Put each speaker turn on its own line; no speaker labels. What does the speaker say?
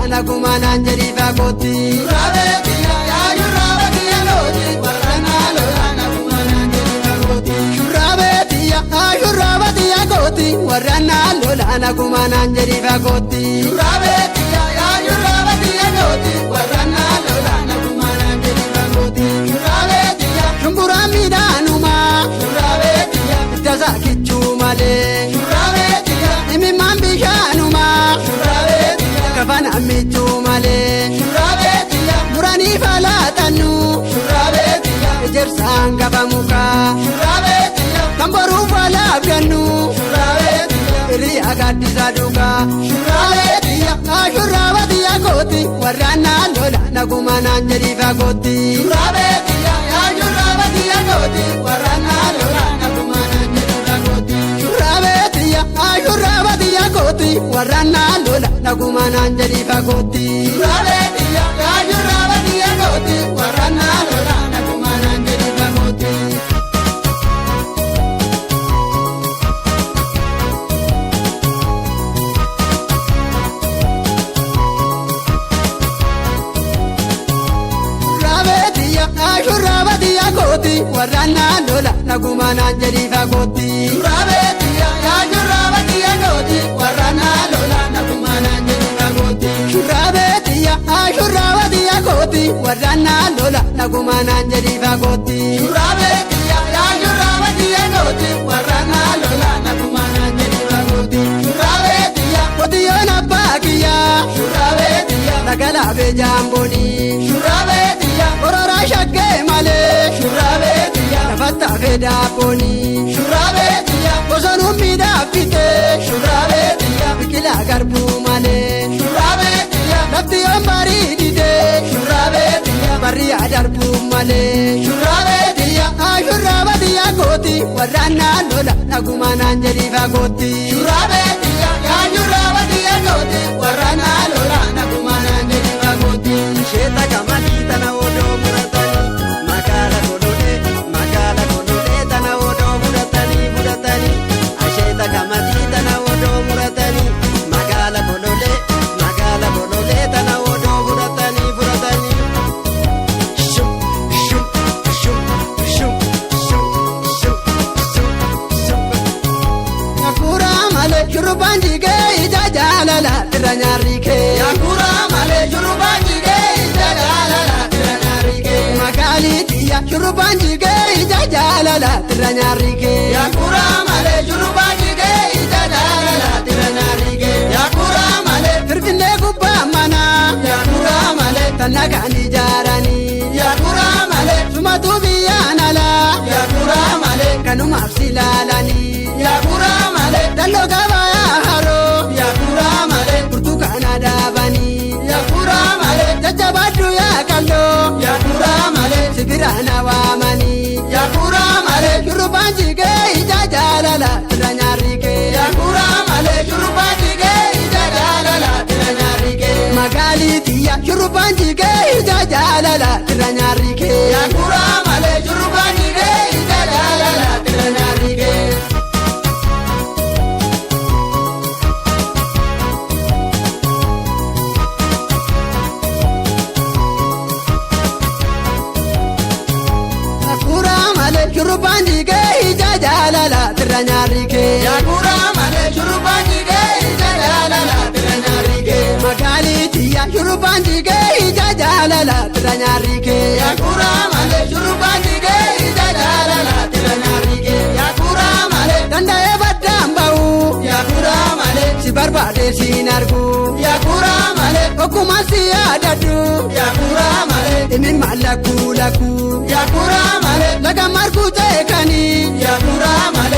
naguma nanjeri fagoti. Shurrabeetiya yaa shurrabeetiya gooti warrana lola naguma nanjeri fagoti. Shurrabeetiya yaa shurrabeetiya gooti warrana lola naguma nanjeri fagoti. Shurrabeetiya yaa shurrabeetiya gooti warrana lola naguma nanjeri fagoti. Shurrabeetiya shumbura midhaanuma. Shurrabeetiya ittasa kichuu malee. Shurrabeetiya imimmaan bishaanuma. Shurrabeetiya kafana michuu malee. Shurrabeetiya muranii falaatanu. Shurrabeetiya ejersaan gaba mukaa. Shurrabeetiya kamboruu falaabdannu. Shurrabeetiya hiriyaa gaaddisa dhugaa. Shurrabeetiya yaa shurrabeetiya gooti warrana lola naguma nanjeri fagoti. Shurrabeetiya yaa shurrabeetiya gooti warrana lola naguma nanjeri fagoti. Shurrabeetiya yaa shurrabeetiya gooti warrana lola naguma nanjeri fagoti. Shurrabeetiya yaa shurrabeetiya gooti warrana lola naguma nanjeri fagoti. Shurrabeetiya gooti warrana lola naguma nanjeri fagoti. Shurrabeetiya yaa shurrabeetiya gooti warrana lola naguma nanjeri fagoti. Shurrabeetiya yaa shurrabeetiya gooti warrana lola naguma nanjeri fagoti. Shurrabeetiya yaa shurrabeetiya gooti warrana lola naguma nanjeri fagoti. Shurrabeetiya qotiyoon abbaa kiyyaa. Shurrabeetiya dhagalaabe jaamboni. Shurrabeetiya orora shaggee malee. Shurrabeetiya lafattaafe daabbooni. Shurrabeetiya bosonuun miidhaafite. Shurrabeetiya biqilaa garbuu malee. Shurrabeetiya lafti yoon barii dide. Shurrabeetiya barriyaa darbuu malee. Shurrabeetiya yaa shurrabeetiya gooti warrana lola naguma nanjeri fagoti. Shurrabeetiya yaa shurrabeetiya gooti warrana lola naguma nanjeri fagoti. Sheeta kamadii tana odoo muratanii magaala golollee tana odoo muratanii asheeta kamadii tana odoo muratanii magaala golollee tana odoo muratanii. Shum shum shum shum shum shum shum. Yakura malee shurrubbaan jigee ija jaalala irra nyaarri kee. Yakura malee shurrubbaan jigee ija jaalala irra nyaarri kee. Magaaliitiya shurrubbaan jigee ija jaalala irra nyaarri kee. Yakura malee shurrubbaan jigee ija jaalala irra nyaarri kee. Yakura malee Finfinnee gubbaa mana. Yakura malee tannagaan ijaaranii. Yakura malee sumatu biyyaan alaa. Yakura malee kanumaaf si laalanii. Yakura malee dalloo gabayaa haroo. Yakura malee burtukaana dhaabanii. Yakura malee jajjabaaddu yaa kalloo. Yakura malee sibiraana waamanii. Yakura malee shurrubbaan jigee ija jaalala irra nyaarri kee. Yakura malee shurrubbaan jigee ija jaalala irra nyaarri kee. Magaaliitiya shurrubbaan jigee ija jaalala irra nyaarri kee. Yakura malee shurrubbaan jigee ija jaalala irra nyaarri kee. Shurrubbaan jigee ija jaalala irra nyaarri kee. Yakura malee shurrubbaan jigee ija jaalala irra nyaarri kee. Magaaliitiya shurrubbaan jigee ija jaalala irra nyaarri kee. Yakura malee shurrubbaan jigee ija jaalala irra nyaarri kee. Yakura malee danda'ee baddaan ba'u. Yakura malee si barbaade siin argu. Yakura malee okkuma si yaadadhu. Yakura malee imimmaan lakkuu. Yakura malee laga margu teekanii. Yakura malee.